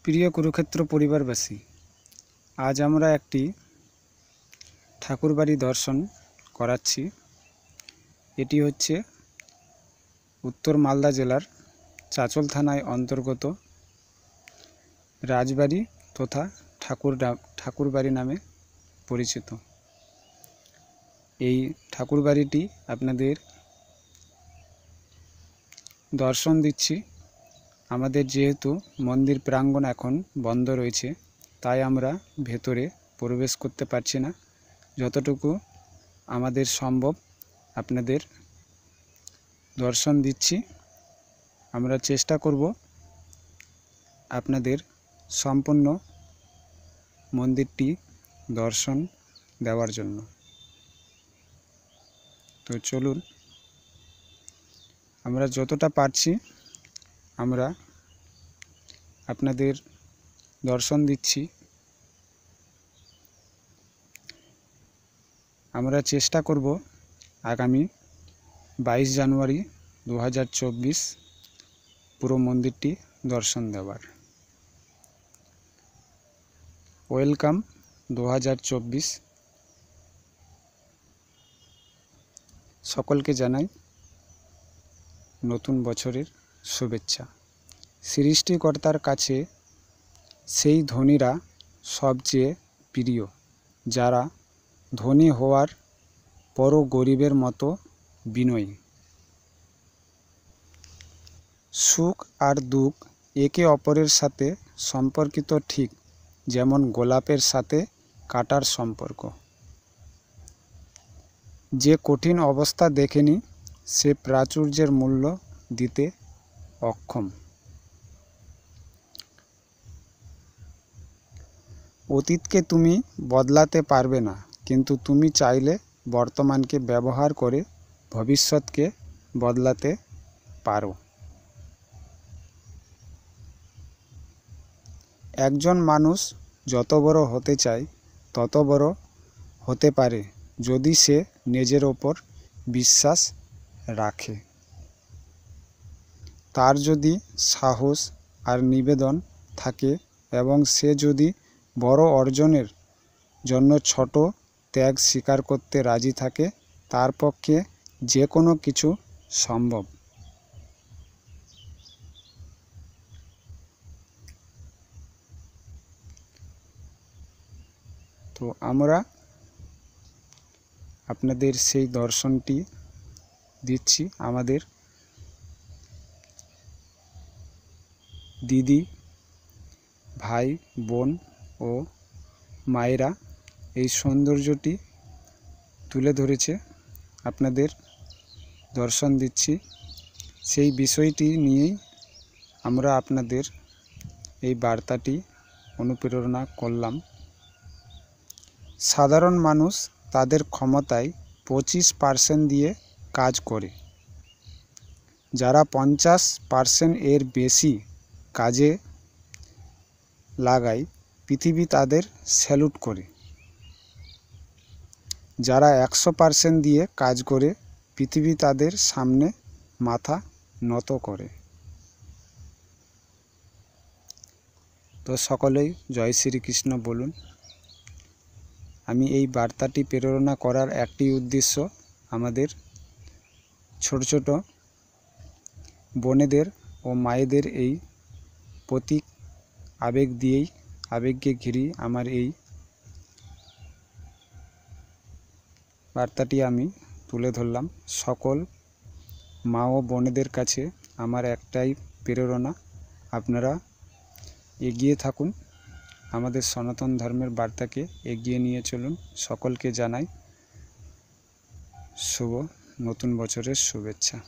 প্রিয় কুরুক্ষেত্র পরিবারবাসী, আজ আমরা একটি ঠাকুরবাড়ি দর্শন করাচ্ছি। এটি হচ্ছে উত্তর মালদা জেলার চাঁচল থানায় অন্তর্গত রাজবাড়ি তথা ঠাকুরবাড়ি নামে পরিচিত। এই ঠাকুরবাড়িটি আপনাদের দর্শন দিচ্ছি। আমাদের যেহেতু মন্দির প্রাঙ্গণ এখন বন্ধ রয়েছে, তাই আমরা ভেতরে প্রবেশ করতে পারছি না। যতটুকু আমাদের সম্ভব আপনাদের দর্শন দিচ্ছি। আমরা চেষ্টা করব আপনাদের সম্পূর্ণ মন্দিরটি দর্শন দেওয়ার জন্য। তো চলুন, আমরা যতটা পারছি আমরা আপনাদের দর্শন দিচ্ছি। আমরা চেষ্টা করব আগামী 22 জানুয়ারি 2024 পুরো মন্দিরটি দর্শন দেওয়ার। ওয়েলকাম 2024। সকলকে জানাই নতুন বছরের শুভেচ্ছা। সৃষ্টিকর্তার কাছে সেই ধনীরা সবচেয়ে প্রিয়, যারা ধনী হওয়ার পরও গরিবের মতো বিনয়ী। সুখ আর দুঃখ একে অপরের সাথে সম্পর্কিত, ঠিক যেমন গোলাপের সাথে কাঁটার সম্পর্ক। যে কঠিন অবস্থা দেখেনি, সে প্রাচুর্যের মূল্য দিতে অক্ষম। অতীতকে তুমি বদলাতে পারবে না, কিন্তু তুমি চাইলে বর্তমানকে ব্যবহার করে ভবিষ্যৎকে বদলাতে পারো। একজন মানুষ যত বড় হতে চায় তত বড় হতে পারে যদি সে নিজের ওপর বিশ্বাস রাখে। তার যদি সাহস আর নিবেদন থাকে এবং সে যদি বড় অর্জনের জন্য ছোট ত্যাগ স্বীকার করতে রাজি থাকে, তার পক্ষে যে কোনো কিছু সম্ভব। তো আমরা আপনাদের সেই দর্শনটি দিচ্ছি। আমাদের দিদি, ভাই, বোন ও মায়েরা এই সৌন্দর্যটি তুলে ধরেছে, আপনাদের দর্শন দিচ্ছি। সেই বিষয়টি নিয়েই আমরা আপনাদের এই বার্তাটি অনুপ্রেরণা করলাম। সাধারণ মানুষ তাদের ক্ষমতায় 25% দিয়ে কাজ করে। যারা 50% এর বেশি কাজে লাগায়, পৃথিবী তাদের স্যালুট করে। যারা 100% দিয়ে কাজ করে, পৃথিবী তাদের সামনে মাথা নত করে। তো সকলেই জয় শ্রীকৃষ্ণ বলুন। আমি এই বার্তাটি প্রেরণা করার একটি উদ্দেশ্য, আমাদের ছোট ছোট বোনেদের ও মায়েদের এই প্রতীক আবেগকে ঘিরে আমার এই বার্তাটি আমি তুলে ধরলাম। সকল মা ও বোনেদের কাছে আমার একটাই প্রেরণা, আপনারা এগিয়ে থাকুন, আমাদের সনাতন ধর্মের বার্তাকে এগিয়ে নিয়ে চলুন। সকলকে জানাই শুভ নতুন বছরের শুভেচ্ছা।